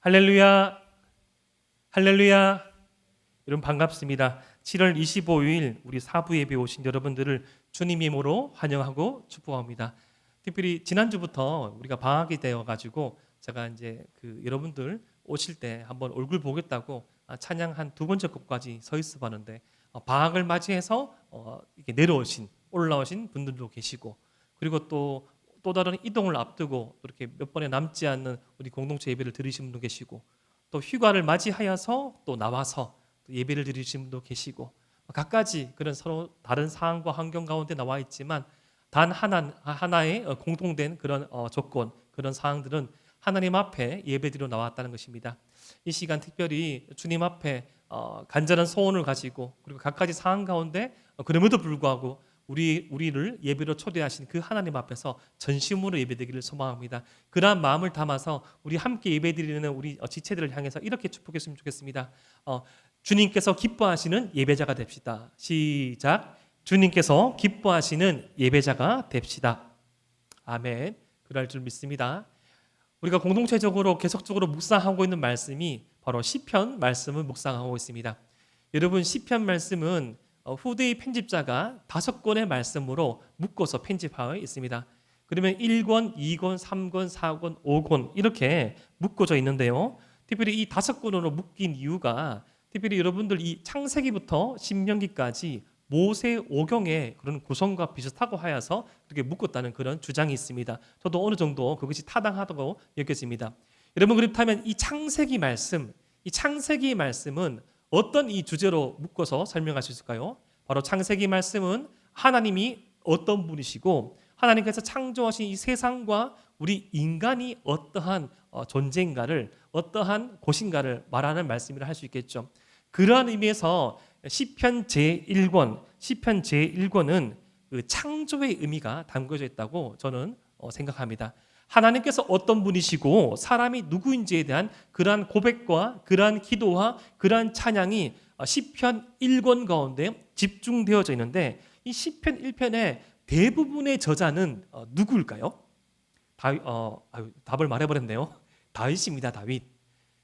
할렐루야, 할렐루야. 여러분 반갑습니다. 7월 25일 우리 사부 예배 오신 여러분들을 주님 이름으로 환영하고 축복합니다. 특별히 지난주부터 우리가 방학이 되어가지고 제가 이제 여러분들 오실 때 한번 얼굴 보겠다고 찬양 한 두 번째 곡까지 서 있어 봤는데 방학을 맞이해서 이렇게 올라오신 분들도 계시고, 그리고 또 다른 이동을 앞두고 이렇게 몇 번에 남지 않는 우리 공동체 예배를 드리신 분도 계시고, 또 휴가를 맞이하여서 또 나와서 또 예배를 드리신 분도 계시고, 각가지 그런 서로 다른 상황과 환경 가운데 나와 있지만 단 하나의 공통된 그런 조건, 그런 사항들은 하나님 앞에 예배드리러 나왔다는 것입니다. 이 시간 특별히 주님 앞에 간절한 소원을 가지고, 그리고 각가지 상황 가운데 그럼에도 불구하고 우리를 예배로 초대하신 그 하나님 앞에서 전심으로 예배드리기를 소망합니다. 그러한 마음을 담아서 우리 함께 예배드리는 우리 지체들을 향해서 이렇게 축복했으면 좋겠습니다. 주님께서 기뻐하시는 예배자가 됩시다. 시작. 주님께서 기뻐하시는 예배자가 됩시다. 아멘. 그럴 줄 믿습니다. 우리가 공동체적으로 계속적으로 묵상하고 있는 말씀이 바로 시편 말씀을 묵상하고 있습니다. 여러분, 시편 말씀은 후대의 편집자가 5권의 말씀으로 묶어서 편집하여 있습니다. 그러면 1권, 2권, 3권, 4권, 5권 이렇게 묶어져 있는데요. 특별히 이 5권으로 묶인 이유가, 특별히 여러분들 이 창세기부터 신명기까지 모세 오경의 그런 구성과 비슷하고 하여서 그렇게 묶었다는 그런 주장이 있습니다. 저도 어느 정도 그것이 타당하다고 여겨집니다. 여러분, 그렇다면 이 창세기 말씀은 어떤 이 주제로 묶어서 설명할 수 있을까요? 바로 창세기 말씀은 하나님이 어떤 분이시고, 하나님께서 창조하신 이 세상과 우리 인간이 어떠한 존재인가를, 어떠한 곳인가를 말하는 말씀이라 할 수 있겠죠. 그러한 의미에서 시편 제1권은 그 창조의 의미가 담겨져 있다고 저는 생각합니다. 하나님께서 어떤 분이시고 사람이 누구인지에 대한 그러한 고백과 그러한 기도와 그러한 찬양이 시편 1권 가운데 집중되어져 있는데, 이 시편 1편의 대부분의 저자는 누구일까요? 답을 말해버렸네요. 다윗입니다. 다윗.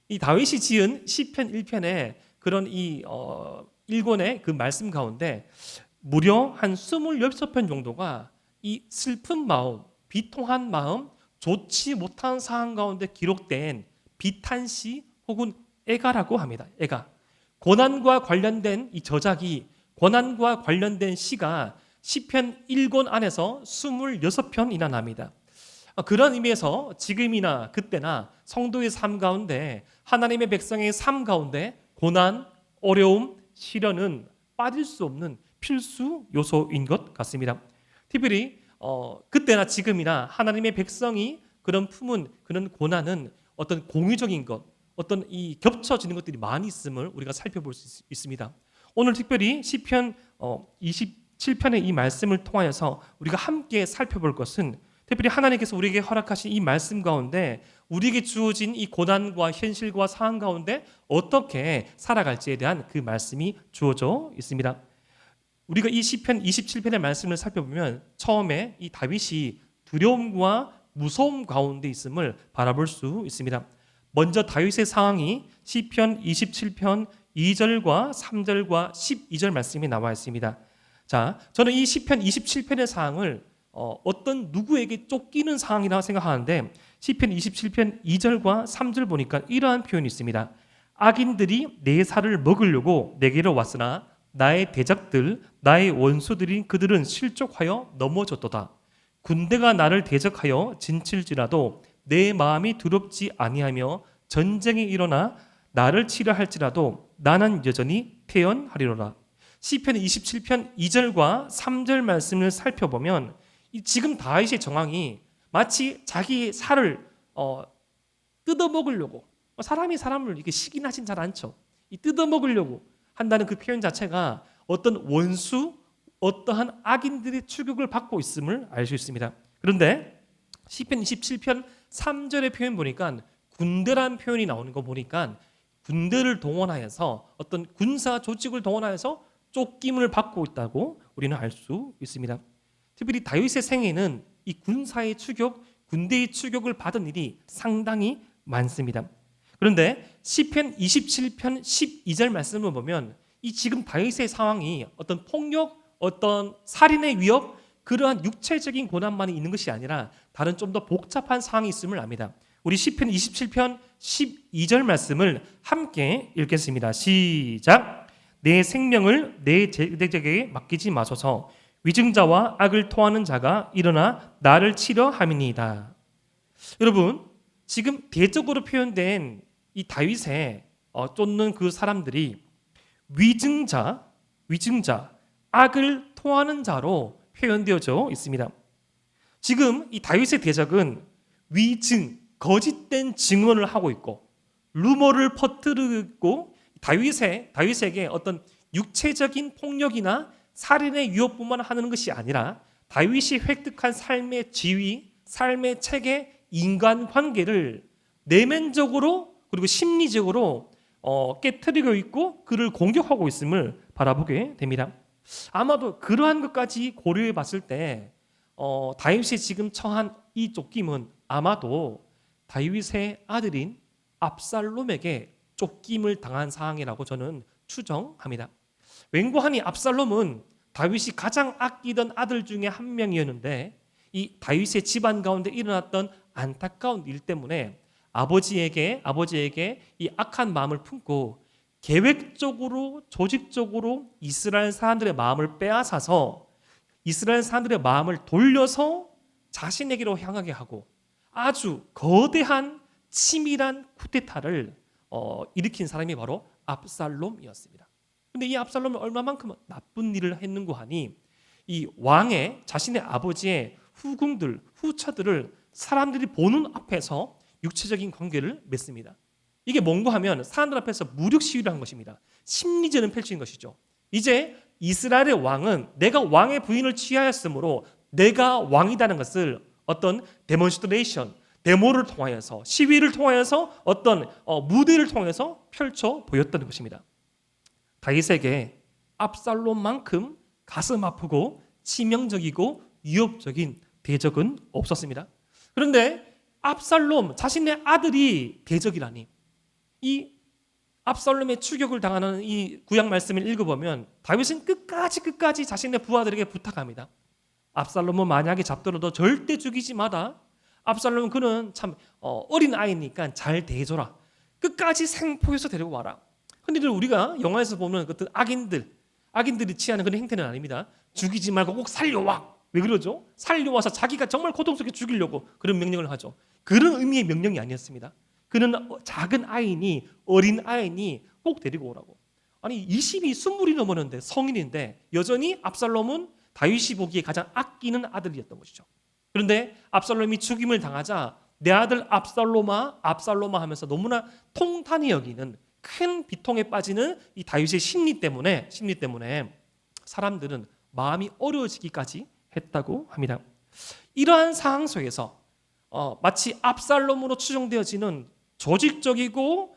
이 다윗이 지은 시편 1편의 그런 이 1권의 그 말씀 가운데 무려 한 26편 정도가 이 슬픈 마음, 비통한 마음, 좋지 못한 상황 가운데 기록된 비탄시 혹은 애가라고 합니다. 애가. 고난과 관련된 이 저작이, 고난과 관련된 시가 시편 1권 안에서 26편이나 납니다. 그런 의미에서 지금이나 그때나 성도의 삶 가운데, 하나님의 백성의 삶 가운데 고난, 어려움, 시련은 빠질 수 없는 필수 요소인 것 같습니다. 특별히 그때나 지금이나 하나님의 백성이 그런 품은 그런 고난은 어떤 공유적인 것, 어떤 이 겹쳐지는 것들이 많이 있음을 우리가 살펴볼 수 있습니다. 오늘 특별히 시편 27편의 이 말씀을 통하여서 우리가 함께 살펴볼 것은, 특별히 하나님께서 우리에게 허락하신 이 말씀 가운데 우리에게 주어진 이 고난과 현실과 상황 가운데 어떻게 살아갈지에 대한 그 말씀이 주어져 있습니다. 우리가 이 시편 27편의 말씀을 살펴보면 처음에 이 다윗이 두려움과 무서움 가운데 있음을 바라볼 수 있습니다. 먼저 다윗의 상황이 시편 27편 2절과 3절과 12절 말씀이 나와 있습니다. 자, 저는 이 시편 27편의 상황을 어떤 누구에게 쫓기는 상황이라고 생각하는데, 시편 27편 2절과 3절 보니까 이러한 표현이 있습니다. 악인들이 내 살을 먹으려고 내게로 왔으나 나의 대적들, 나의 원수들인 그들은 실족하여 넘어졌도다. 군대가 나를 대적하여 진칠지라도 내 마음이 두렵지 아니하며 전쟁이 일어나 나를 치려 할지라도 나는 여전히 태연하리로라. 시편 27편 2절과 3절 말씀을 살펴보면 지금 다윗의 정황이 마치 자기의 살을 뜯어먹으려고, 사람이 사람을 이렇게 시기나진 잘 않죠. 이 뜯어먹으려고 한다는 그 표현 자체가 어떤 원수, 어떠한 악인들의 추격을 받고 있음을 알 수 있습니다. 그런데 시편 27편 3절의 표현 보니까 군대라는 표현이 나오는 거 보니까 군대를 동원하여서 어떤 군사 조직을 동원하여서 쫓김을 받고 있다고 우리는 알 수 있습니다. 특별히 다윗의 생애는 이 군사의 추격, 군대의 추격을 받은 일이 상당히 많습니다. 그런데 시편 27편 12절 말씀을 보면 이 지금 다윗의 상황이 어떤 폭력, 어떤 살인의 위협, 그러한 육체적인 고난만이 있는 것이 아니라 다른 좀 더 복잡한 상황이 있음을 압니다. 우리 시편 27편 12절 말씀을 함께 읽겠습니다. 시작. 내 생명을 내 제적에게 맡기지 마소서. 위증자와 악을 토하는 자가 일어나 나를 치려 함이니이다. 여러분, 지금 대적으로 표현된 이 다윗의 쫓는 그 사람들이 위증자, 악을 토하는 자로 표현되어져 있습니다. 지금 이 다윗의 대적은 위증, 거짓된 증언을 하고 있고 루머를 퍼뜨리고 다윗에게 어떤 육체적인 폭력이나 살인의 위협뿐만 하는 것이 아니라 다윗이 획득한 삶의 지위, 삶의 체계, 인간관계를 내면적으로 그리고 심리적으로 깨트리고 있고 그를 공격하고 있음을 바라보게 됩니다. 아마도 그러한 것까지 고려해 봤을 때 다윗이 지금 처한 이 쫓김은 아마도 다윗의 아들인 압살롬에게 쫓김을 당한 상황이라고 저는 추정합니다. 왠고하니 압살롬은 다윗이 가장 아끼던 아들 중에 한 명이었는데 이 다윗의 집안 가운데 일어났던 안타까운 일 때문에 아버지에게 이 악한 마음을 품고 계획적으로 조직적으로 이스라엘 사람들의 마음을 빼앗아서 이스라엘 사람들의 마음을 돌려서 자신에게로 향하게 하고 아주 거대한 치밀한 쿠데타를 일으킨 사람이 바로 압살롬이었습니다. 그런데 이 압살롬은 얼마만큼 나쁜 일을 했는고 하니 이 왕의 자신의 아버지의 후궁들, 후처들을 사람들이 보는 앞에서 육체적인 관계를 맺습니다. 이게 뭔가 하면 사람들 앞에서 무력 시위를 한 것입니다. 심리전을 펼친 것이죠. 이제 이스라엘의 왕은 내가 왕의 부인을 취하였으므로 내가 왕이라는 것을 어떤 데몬스트레이션, 데모를 통하여서 시위를 통하여서 어떤 무대를 통해서 펼쳐 보였다는 것입니다. 다윗에게 압살롬만큼 가슴 아프고 치명적이고 위협적인 대적은 없었습니다. 그런데 압살롬 자신의 아들이 대적이라니, 이 압살롬의 추격을 당하는 이 구약 말씀을 읽어보면 다윗은 끝까지 자신의 부하들에게 부탁합니다. 압살롬은 만약에 잡더라도 절대 죽이지 마라. 압살롬은 그는 참 어린 아이니까 잘 대해줘라. 끝까지 생포해서 데리고 와라. 흔히들 우리가 영화에서 보는 어떤 악인들이 취하는 그런 행태는 아닙니다. 죽이지 말고 꼭 살려와. 왜 그러죠? 살려와서 자기가 정말 고통스럽게 죽이려고 그런 명령을 하죠. 그런 의미의 명령이 아니었습니다. 그는 작은 아이니, 어린 아이니 꼭 데리고 오라고. 아니 20이 넘었는데 성인인데 여전히 압살롬은 다윗이 보기에 가장 아끼는 아들이었던 것이죠. 그런데 압살롬이 죽임을 당하자 내 아들 압살롬아 하면서 너무나 통탄히 여기는 큰 비통에 빠지는 이 다윗의 심리 때문에 사람들은 마음이 어려워지기까지 했다고 합니다. 이러한 상황 속에서 마치 압살롬으로 추정되어지는 조직적이고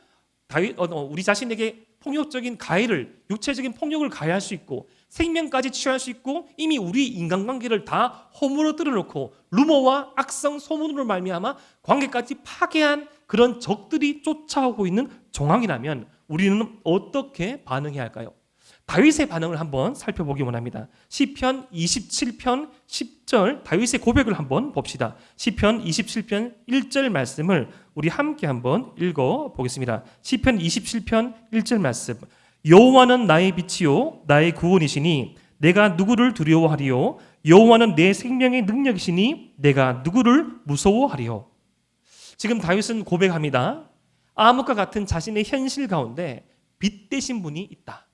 우리 자신에게 폭력적인 가해를, 육체적인 폭력을 가해할 수 있고 생명까지 취할 수 있고 이미 우리 인간관계를 다 허물어뜨려 놓고 루머와 악성 소문으로 말미암아 관계까지 파괴한 그런 적들이 쫓아오고 있는 정황이라면 우리는 어떻게 반응해야 할까요? 다윗의 반응을 한번 살펴보기 원합니다. 시편 27편 10절 다윗의 고백을 한번 봅시다. 시편 27편 1절 말씀을 우리 함께 한번 읽어보겠습니다. 시편 27편 1절 말씀. 여호와는 나의 빛이요 나의 구원이시니 내가 누구를 두려워하리요? 여호와는 내 생명의 능력이시니 내가 누구를 무서워하리요? 지금 다윗은 고백합니다. 암흑과 같은 자신의 현실 가운데 빛 되신 분이 있다.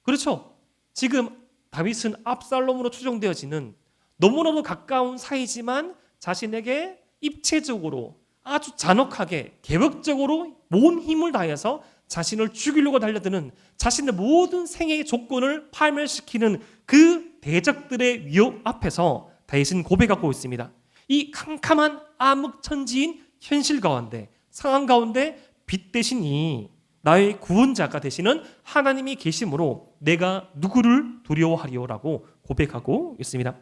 그렇죠. 지금 다윗은 압살롬으로 추정되어지는 너무너무 가까운 사이지만 자신에게 입체적으로 아주 잔혹하게 계획적으로 온 힘을 다해서 자신을 죽이려고 달려드는 자신의 모든 생애의 조건을 파멸시키는 그 대적들의 위협 앞에서 다윗은 고백하고 있습니다. 이 캄캄한 암흑천지인 현실 가운데, 상황 가운데 빛 대신이 나의 구원자가 되시는 하나님이 계심으로 내가 누구를 두려워하리요라고 고백하고 있습니다.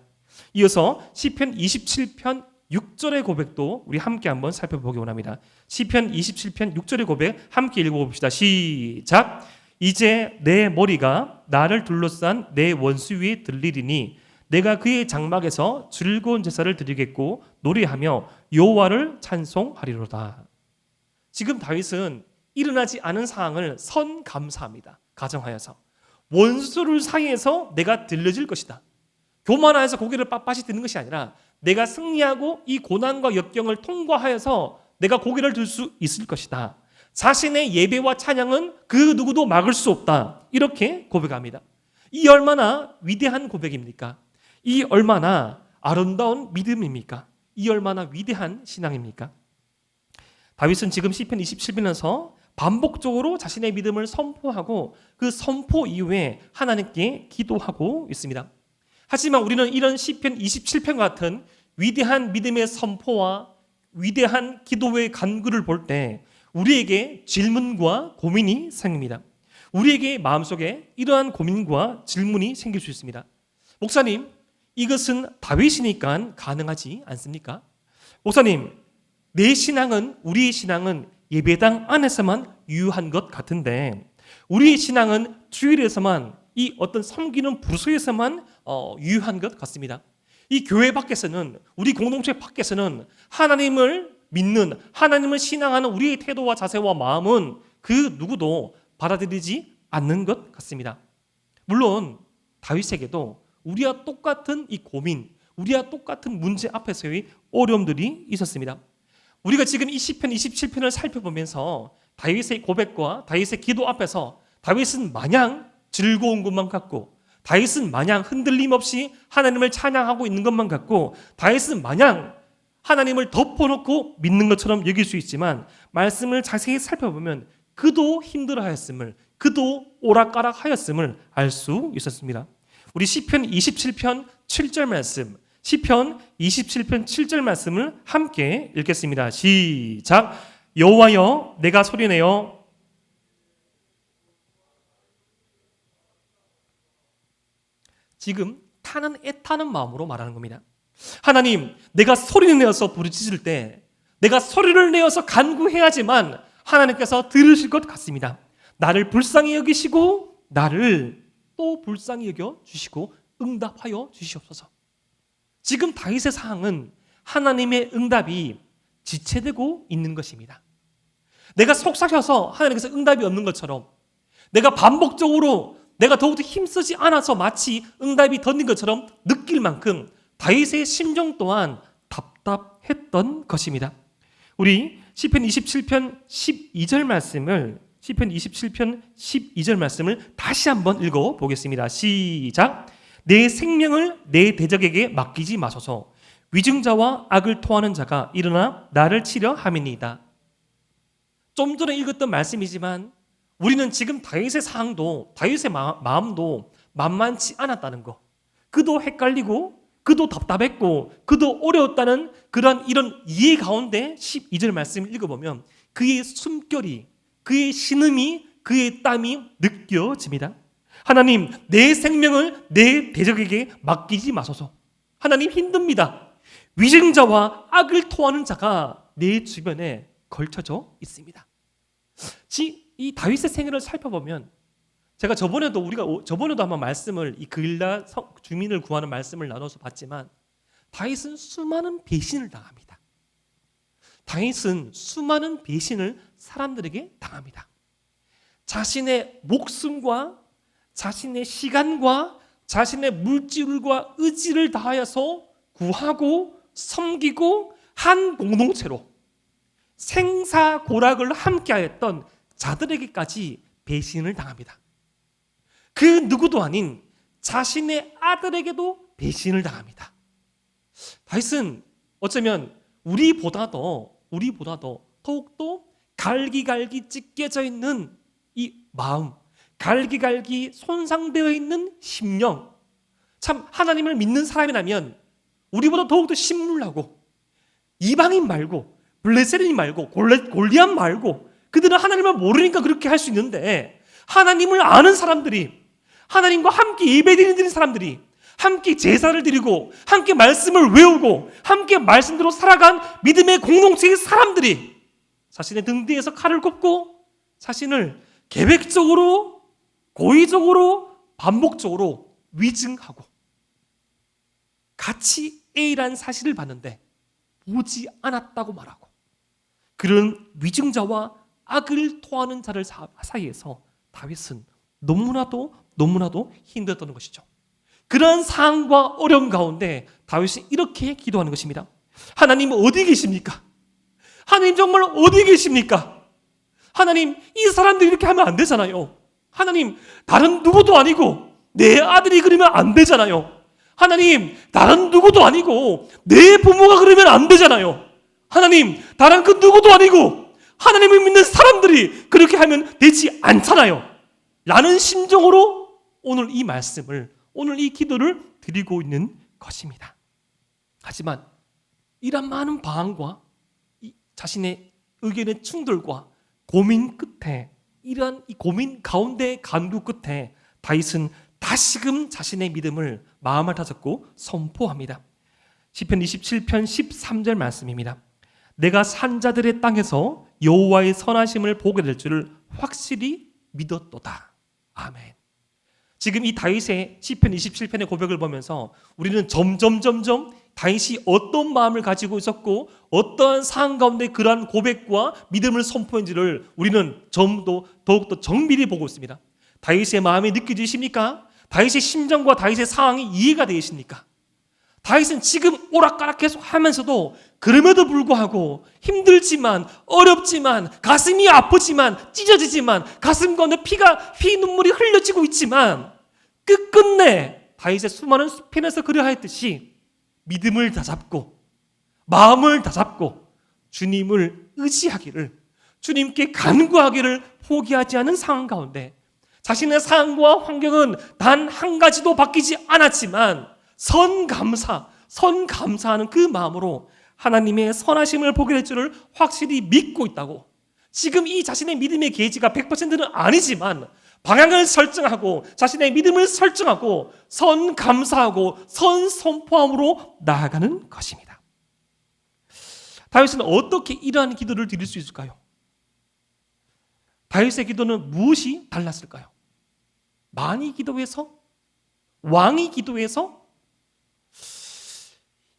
이어서 시편 27편 6절의 고백도 우리 함께 한번 살펴보기 원합니다. 시편 27편 6절의 고백 함께 읽어봅시다. 시작. 이제 내 머리가 나를 둘러싼 내 원수 위에 들리리니 내가 그의 장막에서 즐거운 제사를 드리겠고 노래하며 여호와를 찬송하리로다. 지금 다윗은 일어나지 않은 상황을 선감사합니다. 가정하여서 원수를 사이에서 내가 들려질 것이다. 교만하여서 고개를 빳빳이 드는 것이 아니라 내가 승리하고 이 고난과 역경을 통과하여서 내가 고개를 들 수 있을 것이다. 자신의 예배와 찬양은 그 누구도 막을 수 없다. 이렇게 고백합니다. 이 얼마나 위대한 고백입니까? 이 얼마나 아름다운 믿음입니까? 이 얼마나 위대한 신앙입니까? 다윗은 지금 시편 27편에서 반복적으로 자신의 믿음을 선포하고 그 선포 이후에 하나님께 기도하고 있습니다. 하지만 우리는 이런 시편 27편 같은 위대한 믿음의 선포와 위대한 기도의 간구를 볼 때 우리에게 질문과 고민이 생깁니다. 우리에게 마음속에 이러한 고민과 질문이 생길 수 있습니다. 목사님, 이것은 다윗이니까 가능하지 않습니까? 목사님, 내 신앙은, 우리의 신앙은 예배당 안에서만 유효한 것 같은데 우리의 신앙은 주일에서만, 이 어떤 섬기는 부서에서만 유효한 것 같습니다. 이 교회 밖에서는, 우리 공동체 밖에서는 하나님을 믿는, 하나님을 신앙하는 우리의 태도와 자세와 마음은 그 누구도 받아들이지 않는 것 같습니다. 물론 다윗에게도 우리와 똑같은 이 고민, 우리와 똑같은 문제 앞에서의 어려움들이 있었습니다. 우리가 지금 이 시편 27편을 살펴보면서 다윗의 고백과 다윗의 기도 앞에서 다윗은 마냥 즐거운 것만 같고, 다윗은 마냥 흔들림 없이 하나님을 찬양하고 있는 것만 같고, 다윗은 마냥 하나님을 덮어놓고 믿는 것처럼 여길 수 있지만 말씀을 자세히 살펴보면 그도 힘들어하였음을, 그도 오락가락하였음을 알 수 있었습니다. 우리 시편 27편 7절 말씀, 시편 27편 7절 말씀을 함께 읽겠습니다. 시작. 여호와여, 내가 소리내어 지금 타는 애타는 마음으로 말하는 겁니다. 하나님, 내가 소리를 내어서 부르짖을 때, 내가 소리를 내어서 간구해야지만 하나님께서 들으실 것 같습니다. 나를 불쌍히 여기시고 나를 또 불쌍히 여겨 주시고 응답하여 주시옵소서. 지금 다윗의 상황은 하나님의 응답이 지체되고 있는 것입니다. 내가 속삭여서 하나님께서 응답이 없는 것처럼, 내가 반복적으로 내가 더욱더 힘쓰지 않아서 마치 응답이 던진 것처럼 느낄 만큼 다윗의 심정 또한 답답했던 것입니다. 우리 시편 27편 12절 말씀을, 시편 27편 12절 말씀을 다시 한번 읽어보겠습니다. 시작. 내 생명을 내 대적에게 맡기지 마소서. 위증자와 악을 토하는 자가 일어나 나를 치려 함이니이다. 좀 전에 읽었던 말씀이지만 우리는 지금 다윗의 상황도, 다윗의 마음도 만만치 않았다는 거, 그도 헷갈리고 그도 답답했고 그도 어려웠다는 그런 이런 이해 가운데 12절 말씀을 읽어보면 그의 숨결이, 그의 신음이, 그의 땀이 느껴집니다. 하나님, 내 생명을 내 대적에게 맡기지 마소서. 하나님, 힘듭니다. 위증자와 악을 토하는 자가 내 주변에 걸쳐져 있습니다. 이 다윗의 생애를 살펴보면, 제가 저번에도 한번 말씀을, 이 그일라 주민을 구하는 말씀을 나눠서 봤지만 다윗은 수많은 배신을 당합니다. 다윗은 수많은 배신을 사람들에게 당합니다. 자신의 목숨과 자신의 시간과 자신의 물질과 의지를 다하여서 구하고 섬기고 한 공동체로 생사고락을 함께하였던 자들에게까지 배신을 당합니다. 그 누구도 아닌 자신의 아들에게도 배신을 당합니다. 다윗은 어쩌면 우리보다도 더욱더 갈기갈기 찢겨져 있는 이 마음, 갈기갈기 손상되어 있는 심령, 참 하나님을 믿는 사람이라면 우리보다 더욱더 신물나고, 이방인 말고 블레셋인 말고 골리앗 말고 그들은 하나님을 모르니까 그렇게 할 수 있는데, 하나님을 아는 사람들이, 하나님과 함께 예배드리는 사람들이, 함께 제사를 드리고 함께 말씀을 외우고 함께 말씀대로 살아간 믿음의 공동체의 사람들이 자신의 등 뒤에서 칼을 꼽고 자신을 계획적으로, 고의적으로, 반복적으로 위증하고 같이 A라는 사실을 봤는데 보지 않았다고 말하고, 그런 위증자와 악을 토하는 자를 사이에서 다윗은 너무나도 힘들었던 것이죠. 그러한 상황과 어려움 가운데 다윗은 이렇게 기도하는 것입니다. 하나님 어디 계십니까? 하나님 정말 어디 계십니까? 하나님, 이 사람들이 이렇게 하면 안 되잖아요. 하나님, 다른 누구도 아니고 내 아들이 그러면 안 되잖아요. 하나님, 다른 누구도 아니고 내 부모가 그러면 안 되잖아요. 하나님, 다른 그 누구도 아니고 하나님을 믿는 사람들이 그렇게 하면 되지 않잖아요. 라는 심정으로 오늘 이 말씀을, 오늘 이 기도를 드리고 있는 것입니다. 하지만 이런 많은 방황과 자신의 의견의 충돌과 고민 끝에, 이러한 이 고민 가운데 간구 끝에 다윗은 다시금 자신의 믿음을 마음을 다잡고 선포합니다. 시편 27편 13절 말씀입니다. 내가 산자들의 땅에서 여호와의 선하심을 보게 될 줄을 확실히 믿었도다. 아멘. 지금 이 다윗의 시편 27편의 고백을 보면서 우리는 점점 다윗이 어떤 마음을 가지고 있었고 어떠한 상황 가운데 그러한 고백과 믿음을 선포했는지를 우리는 더욱더 정밀히 보고 있습니다. 다윗의 마음이 느껴지십니까? 다윗의 심정과 다윗의 상황이 이해가 되십니까? 다윗은 지금 오락가락 계속 하면서도 그럼에도 불구하고 힘들지만, 어렵지만, 가슴이 아프지만, 찢어지지만, 가슴 가운데 피 눈물이 흘려지고 있지만 끝끝내 다윗의 수많은 편에서 그러하였듯이 믿음을 다잡고 마음을 다잡고 주님을 의지하기를, 주님께 간구하기를 포기하지 않은 상황 가운데 자신의 상황과 환경은 단 한 가지도 바뀌지 않았지만 선감사하는 그 마음으로 하나님의 선하심을 보게 될 줄을 확실히 믿고 있다고, 지금 이 자신의 믿음의 게이지가 100%는 아니지만 방향을 설정하고 자신의 믿음을 설정하고 선감사하고 선선포함으로 나아가는 것입니다. 다윗은 어떻게 이러한 기도를 드릴 수 있을까요? 다윗의 기도는 무엇이 달랐을까요? 많이 기도해서? 왕이 기도해서?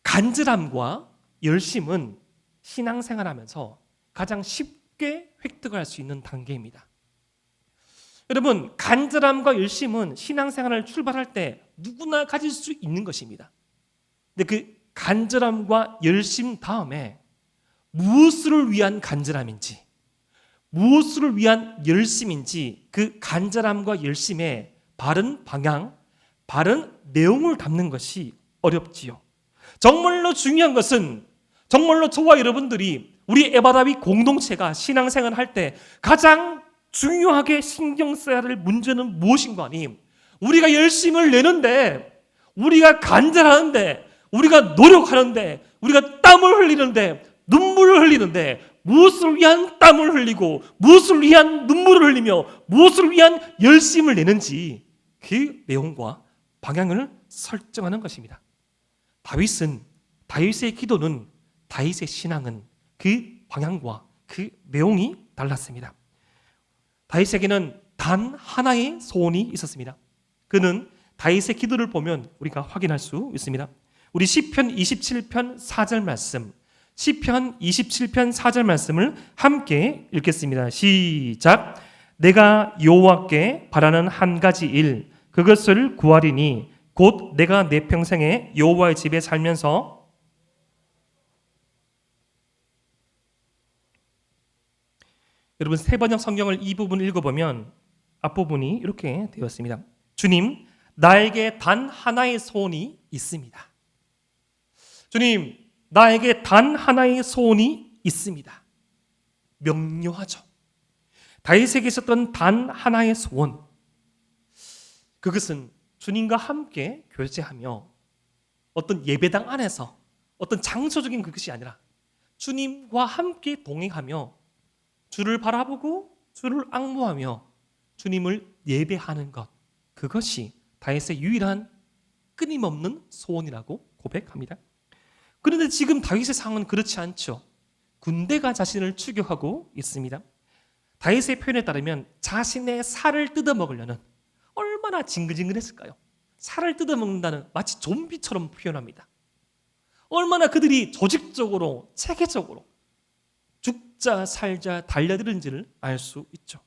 간절함과 열심은 신앙생활하면서 가장 쉽게 획득할 수 있는 단계입니다. 여러분, 간절함과 열심은 신앙생활을 출발할 때 누구나 가질 수 있는 것입니다. 근데 그 간절함과 열심 다음에 무엇을 위한 간절함인지, 무엇을 위한 열심인지, 그 간절함과 열심의 바른 방향, 바른 내용을 담는 것이 어렵지요. 정말로 중요한 것은, 정말로 저와 여러분들이 우리 에바다윗 공동체가 신앙생활을 할 때 가장 중요하게 신경 써야 할 문제는 무엇인가 하니, 우리가 열심을 내는데, 우리가 간절하는데, 우리가 노력하는데, 우리가 땀을 흘리는데, 눈물을 흘리는데, 무엇을 위한 땀을 흘리고 무엇을 위한 눈물을 흘리며 무엇을 위한 열심을 내는지 그 내용과 방향을 설정하는 것입니다. 다윗의 기도는, 다윗의 신앙은 그 방향과 그 내용이 달랐습니다. 다윗에게는 단 하나의 소원이 있었습니다. 그는 다윗의 기도를 보면 우리가 확인할 수 있습니다. 우리 시편 27편 4절 말씀, 시편 27편 4절 말씀을 함께 읽겠습니다. 시작. 내가 여호와께 바라는 한 가지 일, 그것을 구하리니 곧 내가 내 평생에 여호와의 집에 살면서 여러분, 세번역 성경을 이 부분을 읽어보면 앞부분이 이렇게 되었습니다. 주님, 나에게 단 하나의 소원이 있습니다. 주님, 나에게 단 하나의 소원이 있습니다. 명료하죠. 다윗에게 있었던 단 하나의 소원, 그것은 주님과 함께 교제하며 어떤 예배당 안에서 어떤 장소적인 그것이 아니라 주님과 함께 동행하며 주를 바라보고 주를 앙모하며 주님을 예배하는 것, 그것이 다윗의 유일한 끊임없는 소원이라고 고백합니다. 그런데 지금 다윗의 상황은 그렇지 않죠. 군대가 자신을 추격하고 있습니다. 다윗의 표현에 따르면 자신의 살을 뜯어먹으려는, 얼마나 징글징글했을까요? 살을 뜯어먹는다는 마치 좀비처럼 표현합니다. 얼마나 그들이 조직적으로 체계적으로 죽자 살자 달려드는지를 알 수 있죠.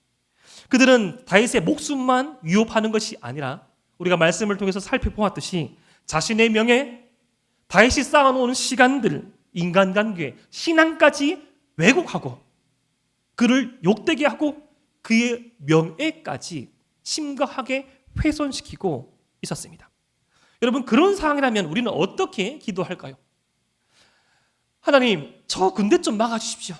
그들은 다윗의 목숨만 위협하는 것이 아니라 우리가 말씀을 통해서 살펴보았듯이 자신의 명예, 다윗이 쌓아놓은 시간들, 인간관계, 신앙까지 왜곡하고 그를 욕되게 하고 그의 명예까지 심각하게 훼손시키고 있었습니다. 여러분, 그런 상황이라면 우리는 어떻게 기도할까요? 하나님, 저 군대 좀 막아주십시오.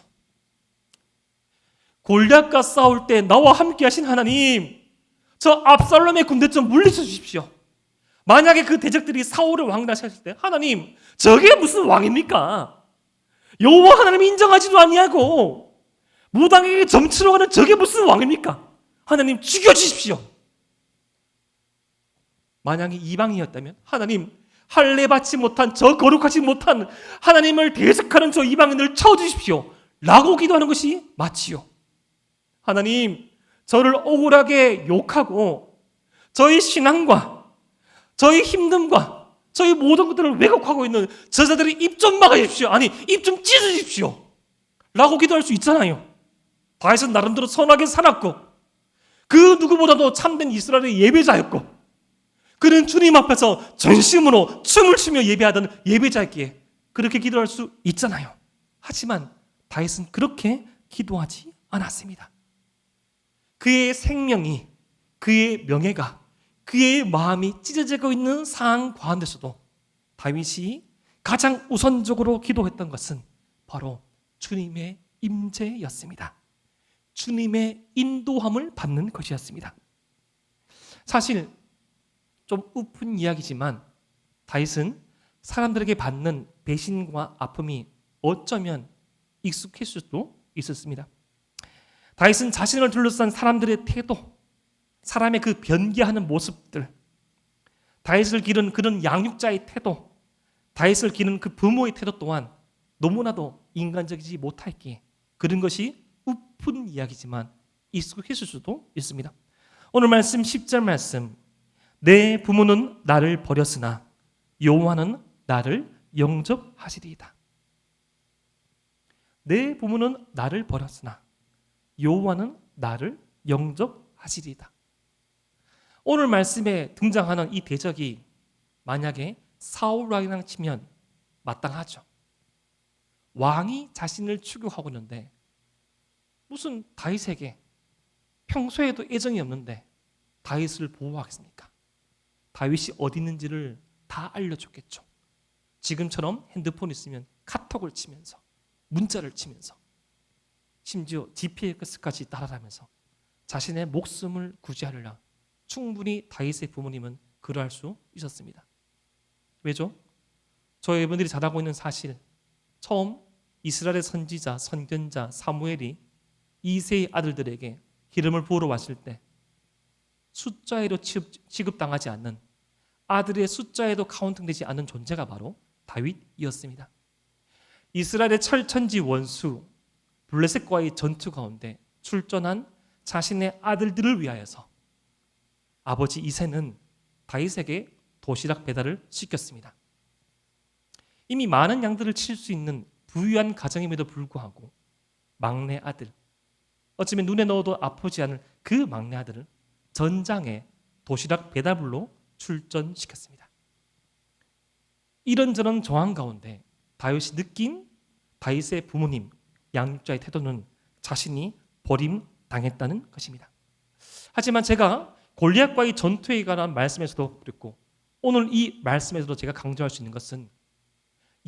골리앗과 싸울 때 나와 함께 하신 하나님, 저 압살롬의 군대 좀 물리쳐 주십시오. 만약에 그 대적들이 사울을 왕따시켰을 때, 하나님, 저게 무슨 왕입니까? 여호와 하나님 인정하지도 아니하고 무당에게 점치러 가는 저게 무슨 왕입니까? 하나님, 죽여주십시오. 만약에 이방인이었다면, 하나님, 할례 받지 못한 저 거룩하지 못한 하나님을 대적하는 저 이방인을 쳐주십시오 라고 기도하는 것이 맞지요. 하나님, 저를 억울하게 욕하고 저희 신앙과 저희 힘듦과 저희 모든 것들을 왜곡하고 있는 저자들이 입 좀 막아주십시오. 아니, 입 좀 찢어주십시오 라고 기도할 수 있잖아요. 다윗은 나름대로 선하게 살았고 그 누구보다도 참된 이스라엘의 예배자였고 그는 주님 앞에서 전심으로 춤을 추며 예배하던 예배자였기에 그렇게 기도할 수 있잖아요. 하지만 다윗은 그렇게 기도하지 않았습니다. 그의 생명이, 그의 명예가, 그의 마음이 찢어지고 있는 상황 가운데서도 다윗이 가장 우선적으로 기도했던 것은 바로 주님의 임재였습니다. 주님의 인도함을 받는 것이었습니다. 사실 좀 우픈 이야기지만 다윗은 사람들에게 받는 배신과 아픔이 어쩌면 익숙했을 수도 있었습니다. 다윗은 자신을 둘러싼 사람들의 태도, 사람의 그 변개하는 모습들, 다윗을 기른 그런 양육자의 태도, 다윗을 기른 그 부모의 태도 또한 너무나도 인간적이지 못했기에 그런 것이 우픈 이야기지만 익숙했을 수도 있습니다. 오늘 말씀 10절 말씀, 내 부모는 나를 버렸으나 여호와는 나를 영접하시리이다. 내 부모는 나를 버렸으나 여호와는 나를 영접하시리이다. 오늘 말씀에 등장하는 이 대적이 만약에 사울 왕이랑 치면 마땅하죠. 왕이 자신을 추격하고 있는데 무슨 다윗에게 평소에도 애정이 없는데 다윗을 보호하겠습니까? 다윗이 어디 있는지를 다 알려줬겠죠. 지금처럼 핸드폰 있으면 카톡을 치면서 문자를 치면서 심지어 GPS까지 따라가면서 자신의 목숨을 구제하려고 충분히 다윗의 부모님은 그러할 수 있었습니다. 왜죠? 저희 여러분들이 잘 알고 있는 사실, 처음 이스라엘의 선지자, 선견자 사무엘이 이새의 아들들에게 기름을 부으러 왔을 때 숫자에도 취급당하지 않는, 아들의 숫자에도 카운팅되지 않는 존재가 바로 다윗이었습니다. 이스라엘의 철천지 원수 블레셋과의 전투 가운데 출전한 자신의 아들들을 위하여서 아버지 이새는 다윗에게 도시락 배달을 시켰습니다. 이미 많은 양들을 칠 수 있는 부유한 가정임에도 불구하고 막내 아들, 어쩌면 눈에 넣어도 아프지 않을 그 막내 아들을 전장에 도시락 배달물로 출전시켰습니다. 이런저런 정황 가운데 다윗이 느낀 다윗의 부모님, 양육자의 태도는 자신이 버림당했다는 것입니다. 하지만 제가 골리앗과의 전투에 관한 말씀에서도 그랬고 오늘 이 말씀에서도 제가 강조할 수 있는 것은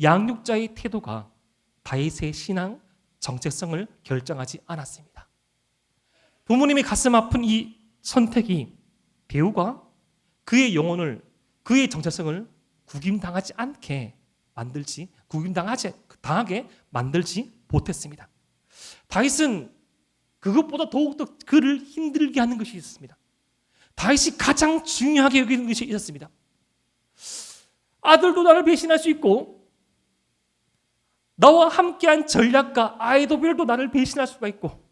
양육자의 태도가 다윗의 신앙 정체성을 결정하지 않았습니다. 부모님의 가슴 아픈 이 선택이 배우가 그의 영혼을, 그의 정체성을 구김당하지 않게 만들지, 당하게 만들지 못했습니다. 다윗은 그것보다 더욱더 그를 힘들게 하는 것이 있었습니다. 다윗이 가장 중요하게 여기는 것이 있었습니다. 아들도 나를 배신할 수 있고, 나와 함께한 전략가 아이도벨도 나를 배신할 수가 있고,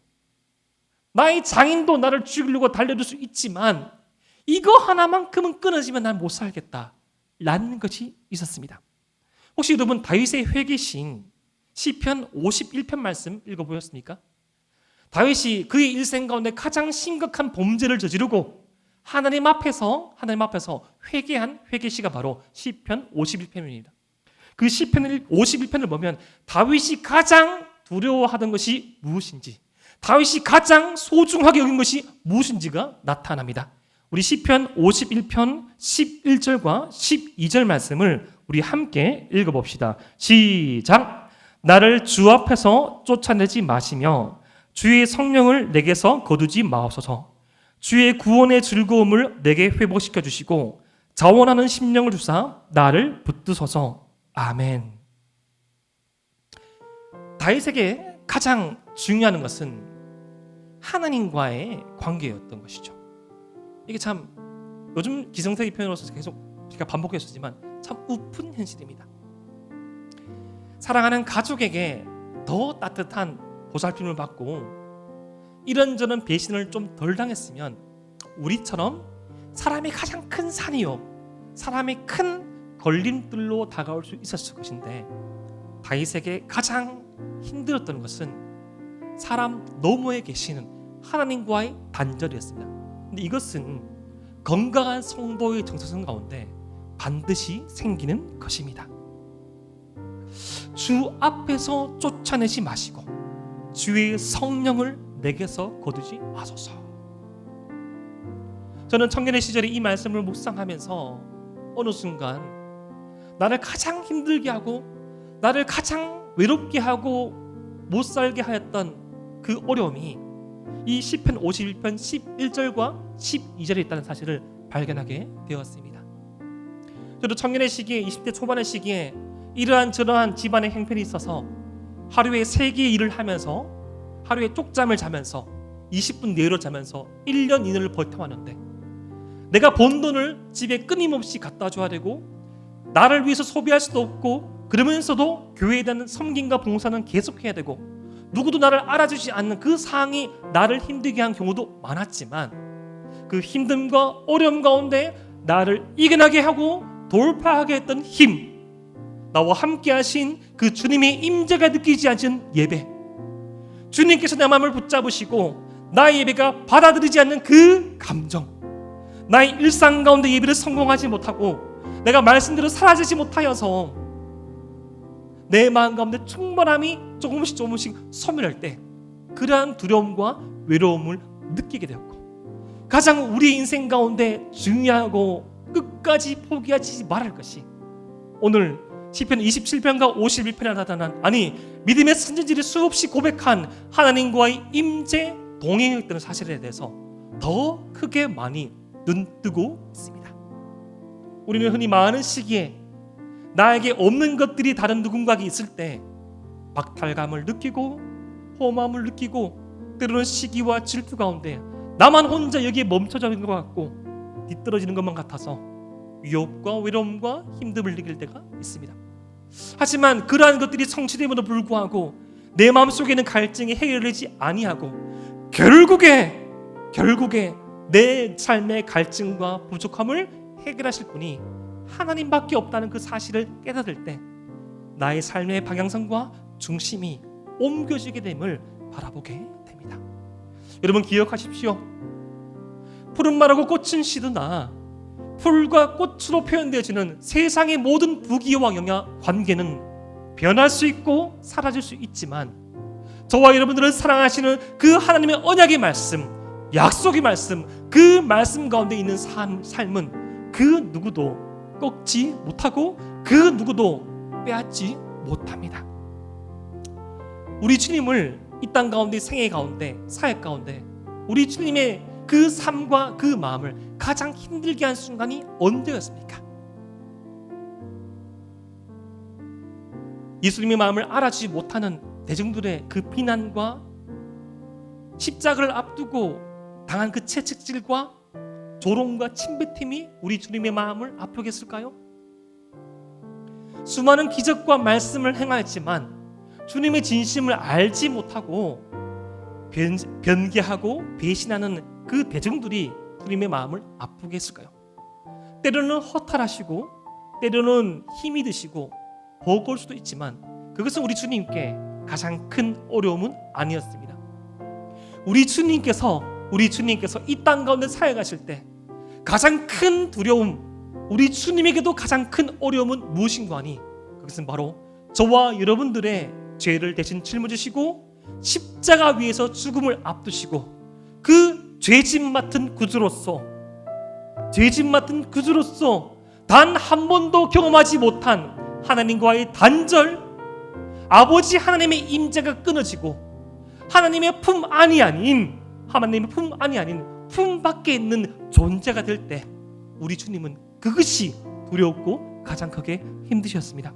나의 장인도 나를 죽이려고 달려들 수 있지만 이거 하나만큼은 끊어지면 난 못 살겠다 라는 것이 있었습니다. 혹시 여러분 다윗의 회개신 시편 51편 말씀 읽어보셨습니까? 다윗이 그의 일생 가운데 가장 심각한 범죄를 저지르고 하나님 앞에서 회개한 회개시가 바로 시편 51편입니다. 그 시편 51편을 보면 다윗이 가장 두려워하던 것이 무엇인지, 다윗이 가장 소중하게 여긴 것이 무엇인지가 나타납니다. 우리 시편 51편 11절과 12절 말씀을 우리 함께 읽어봅시다. 시작! 나를 주 앞에서 쫓아내지 마시며 주의 성령을 내게서 거두지 마옵소서. 주의 구원의 즐거움을 내게 회복시켜 주시고 자원하는 심령을 주사 나를 붙드소서. 아멘. 다윗에게 가장 중요한 것은 하나님과의 관계였던 것이죠. 이게 참 요즘 기성세기 표현으로서 계속 제가 반복했었지만 참 우픈 현실입니다. 사랑하는 가족에게 더 따뜻한 보살핌을 받고 이런저런 배신을 좀 덜 당했으면 우리처럼 사람의 가장 큰 산이요, 사람의 큰 걸림돌로 다가올 수 있었을 것인데, 다윗에게 가장 힘들었던 것은 사람 너머에 계시는 하나님과의 단절이었습니다. 근데 이것은 건강한 성도의 정체성 가운데 반드시 생기는 것입니다. 주 앞에서 쫓아내지 마시고 주의 성령을 내게서 거두지 마소서. 저는 청년의 시절에 이 말씀을 묵상하면서 어느 순간 나를 가장 힘들게 하고 나를 가장 외롭게 하고 못 살게 하였던 그 어려움이 이 시편 51편 11절과 12절에 있다는 사실을 발견하게 되었습니다. 저도 청년의 시기에 20대 초반의 시기에 이러한 저러한 집안의 형편이 있어서 하루에 3개의 일을 하면서 하루에 쪽잠을 자면서 20분 내로 자면서 1년 이내를 버텨왔는데, 내가 번 돈을 집에 끊임없이 갖다 줘야 되고 나를 위해서 소비할 수도 없고 그러면서도 교회에 대한 섬김과 봉사는 계속해야 되고 누구도 나를 알아주지 않는 그 상황이 나를 힘들게 한 경우도 많았지만, 그 힘듦과 어려움 가운데 나를 이겨나게 하고 돌파하게 했던 힘, 나와 함께 하신 그 주님의 임재가 느끼지 않은 예배, 주님께서 내 마음을 붙잡으시고 나의 예배가 받아들이지 않는 그 감정, 나의 일상 가운데 예배를 성공하지 못하고 내가 말씀대로 사라지지 못하여서 내 마음 가운데 충만함이 조금씩 소멸할 때 그러한 두려움과 외로움을 느끼게 되었고, 가장 우리 인생 가운데 중요하고 끝까지 포기하지 말할 것이 오늘 시편 27편과 51편에 나타난, 아니 믿음의 선진들이 수없이 고백한 하나님과의 임재 동행했다는 사실에 대해서 더 크게 많이 눈뜨고 있습니다. 우리는 흔히 많은 시기에 나에게 없는 것들이 다른 누군가에게 있을 때 박탈감을 느끼고 허무함을 느끼고 때로는 시기와 질투 가운데 나만 혼자 여기에 멈춰져 있는 것 같고 뒤떨어지는 것만 같아서 위협과 외로움과 힘듦을 느낄 때가 있습니다. 하지만 그러한 것들이 성취됨에도 불구하고 내 마음속에는 갈증이 해결되지 아니하고 결국에 내 삶의 갈증과 부족함을 해결하실 분이 하나님밖에 없다는 그 사실을 깨달을 때 나의 삶의 방향성과 중심이 옮겨지게 됨을 바라보게 됩니다. 여러분 기억하십시오. 푸른 말하고 꽃은 시드나 풀과 꽃으로 표현되어지는 세상의 모든 부귀와 영향 관계는 변할 수 있고 사라질 수 있지만, 저와 여러분들을 사랑하시는 그 하나님의 언약의 말씀, 약속의 말씀, 그 말씀 가운데 있는 삶은 그 누구도 꺾지 못하고 그 누구도 빼앗지 못합니다. 우리 주님을 이 땅 가운데, 생애 가운데, 사역 가운데 우리 주님의 그 삶과 그 마음을 가장 힘들게 한 순간이 언제였습니까? 예수님의 마음을 알아주지 못하는 대중들의 그 비난과 십자가를 앞두고 당한 그 채찍질과 조롱과 침뱉음이 우리 주님의 마음을 아프게 했을까요? 수많은 기적과 말씀을 행하였지만 주님의 진심을 알지 못하고 변개하고 배신하는 그 대중들이 주님의 마음을 아프게 했을까요? 때로는 허탈하시고 때로는 힘이 드시고 버거울 수도 있지만 그것은 우리 주님께 가장 큰 어려움은 아니었습니다. 우리 주님께서 이 땅 가운데 사역하실 때 가장 큰 두려움, 우리 주님에게도 가장 큰 어려움은 무엇인가 하니 그것은 바로 저와 여러분들의 죄를 대신 짊어지시고 십자가 위에서 죽음을 앞두시고 그 죄짐 맡은 구주로서 단 한 번도 경험하지 못한 하나님과의 단절, 아버지 하나님의 임재가 끊어지고 하나님의 품 안이 아닌 품 밖에 있는 존재가 될 때 우리 주님은 그것이 두려웠고 가장 크게 힘드셨습니다.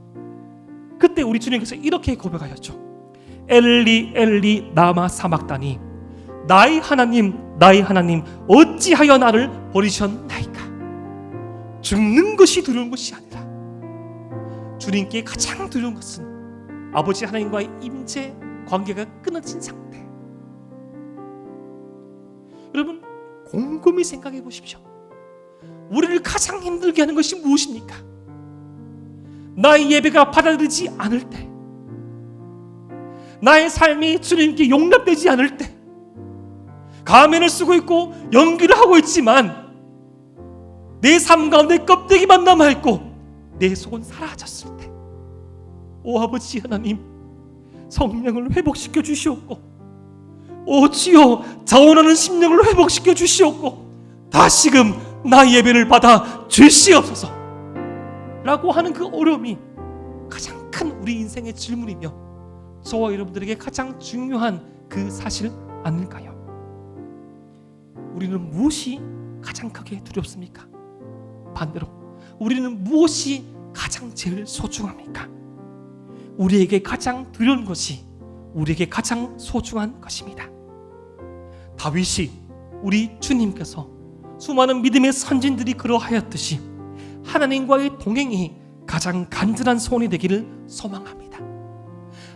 그때 우리 주님께서 이렇게 고백하셨죠. 엘리 엘리 라마 사막다니, 나의 하나님 어찌하여 나를 버리셨나이까. 죽는 것이 두려운 것이 아니라 주님께 가장 두려운 것은 아버지 하나님과의 임재 관계가 끊어진 상태. 여러분 곰곰이 생각해 보십시오. 우리를 가장 힘들게 하는 것이 무엇입니까? 나의 예배가 받아들이지 않을 때, 나의 삶이 주님께 용납되지 않을 때, 가면을 쓰고 있고 연기를 하고 있지만 내 삶 가운데 껍데기만 남아있고 내 속은 사라졌을 때, 오 아버지 하나님, 성령을 회복시켜 주시옵고, 오 주여 자원하는 심령을 회복시켜 주시옵고 다시금 나의 예배를 받아 주시옵소서 라고 하는 그 어려움이 가장 큰 우리 인생의 질문이며 저와 여러분들에게 가장 중요한 그 사실 아닐까요? 우리는 무엇이 가장 크게 두렵습니까? 반대로 우리는 무엇이 가장 제일 소중합니까? 우리에게 가장 두려운 것이 우리에게 가장 소중한 것입니다. 다윗이 우리 주님께서 수많은 믿음의 선진들이 그러하였듯이 하나님과의 동행이 가장 간절한 소원이 되기를 소망합니다.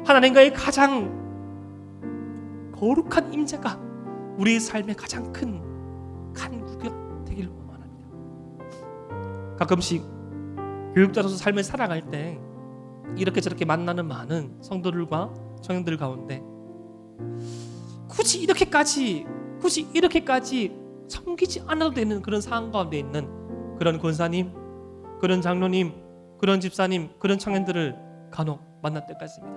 하나님과의 가장 거룩한 임재가 우리의 삶의 가장 큰 간구가 되기를 원합니다. 가끔씩 교육자로서 삶을 살아갈 때 이렇게 저렇게 만나는 많은 성도들과 청년들 가운데 굳이 이렇게까지 섬기지 않아도 되는 그런 상황 가운데 있는 그런 권사님, 그런 장로님, 그런 집사님, 그런 청년들을 간혹 만날 때가 있습니다.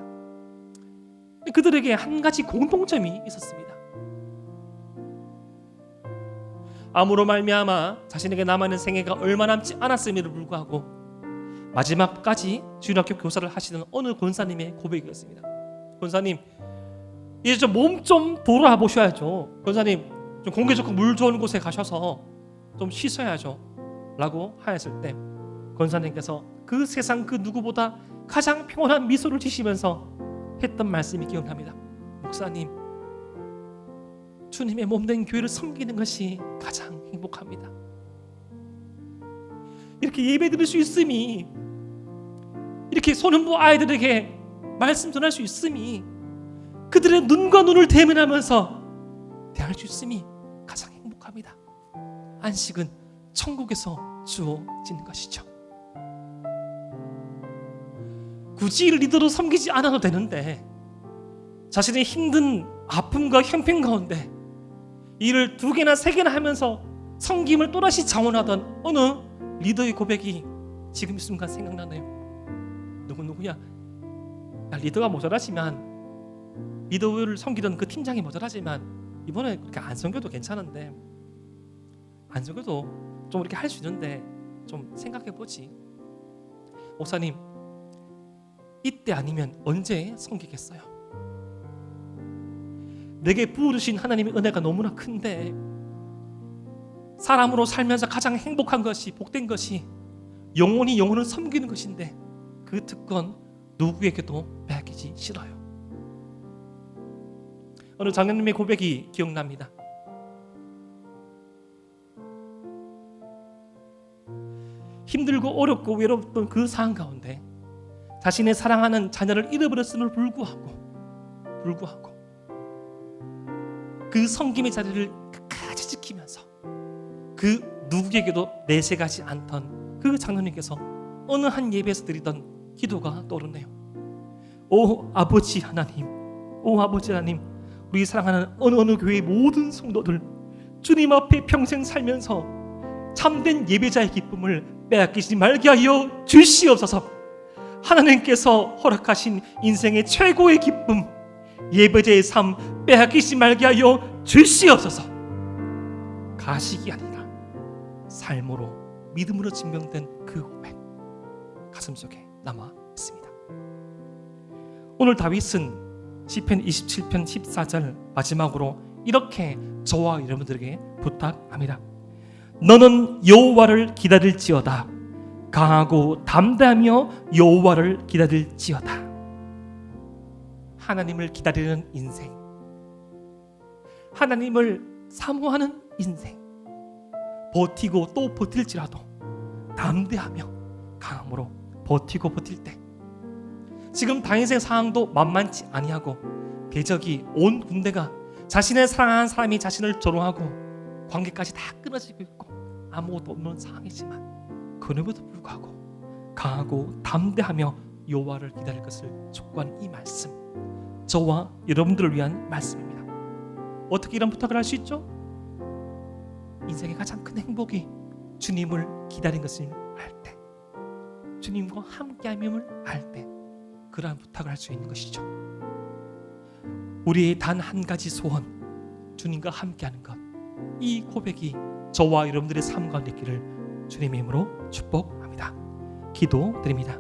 그들에게 한 가지 공통점이 있었습니다. 암으로 말미암아 자신에게 남아있는 생애가 얼마 남지 않았음에도 불구하고 마지막까지 주일학교 교사를 하시는 어느 권사님의 고백이었습니다. 권사님, 이제 좀 몸 좀 돌아보셔야죠. 권사님, 좀 공기 좋고 물 좋은 곳에 가셔서 좀 쉬셔야죠 라고 하였을 때 권사님께서 그 세상 그 누구보다 가장 평온한 미소를 지시면서 했던 말씀이 기억납니다. 목사님, 주님의 몸된 교회를 섬기는 것이 가장 행복합니다. 이렇게 예배 드릴 수 있음이, 이렇게 소년부 아이들에게 말씀 전할 수 있음이, 그들의 눈과 눈을 대면하면서 대할 수 있음이 가장 행복합니다. 안식은 천국에서 주어지는 것이죠. 굳이 리더로 섬기지 않아도 되는데 자신의 힘든 아픔과 형편 가운데 일을 2개나 3개나 하면서 섬김을 또다시 자원하던 어느 리더의 고백이 지금 이 순간 생각나네요. 누구야? 리더가 모자라지만, 리더를 섬기던 그 팀장이 모자라지만 이번에 그렇게 안 섬겨도 괜찮은데, 안 섬겨도 좀 이렇게 할 수 있는데 좀 생각해보지. 목사님, 이때 아니면 언제 섬기겠어요? 내게 부어주신 하나님의 은혜가 너무나 큰데, 사람으로 살면서 가장 행복한 것이, 복된 것이 영원히 영혼을 섬기는 것인데 그 특권 누구에게도 빼앗기지 싫어요. 어느 장로님의 고백이 기억납니다. 힘들고 어렵고 외롭던 그 상황 가운데 자신의 사랑하는 자녀를 잃어버렸음을 불구하고 그 섬김의 자리를 끝까지 지키면서 그 누구에게도 내색하지 않던 그 장로님께서 어느 한 예배에서 드리던 기도가 떠오르네요. 오 아버지 하나님, 우리 사랑하는 어느 교회의 모든 성도들, 주님 앞에 평생 살면서 참된 예배자의 기쁨을 빼앗기지 말게 하여 주시옵소서. 하나님께서 허락하신 인생의 최고의 기쁨, 예배자의 삶 빼앗기지 말게 하여 주시옵소서. 가식이 아니라 삶으로, 믿음으로 증명된 그 고백 가슴속에 남아 있습니다. 오늘 다윗은 시편 27편 14절 마지막으로 이렇게 저와 여러분들에게 부탁합니다. 너는 여호와를 기다릴지어다. 강하고 담대하며 여호와를 기다릴지어다. 하나님을 기다리는 인생, 하나님을 사모하는 인생, 버티고 또 버틸지라도 담대하며 강함으로 버티고 버틸 때, 지금 다윗의 상황도 만만치 아니하고 대적이 온 군대가 자신의 사랑하는 사람이 자신을 조롱하고 관계까지 다 끊어지고 있고 아무것도 없는 상황이지만 그럼에도 불구하고 강하고 담대하며 여호와를 기다릴 것을 촉구하는 이 말씀, 저와 여러분들을 위한 말씀입니다. 어떻게 이런 부탁을 할 수 있죠? 인생의 가장 큰 행복이 주님을 기다린 것을 알 때, 주님과 함께함을 알 때 그러한 부탁을 할 수 있는 것이죠. 우리의 단 한 가지 소원, 주님과 함께하는 것, 이 고백이 저와 여러분들의 삶 가운데 있기를 주님의 이름으로 축복합니다. 기도드립니다.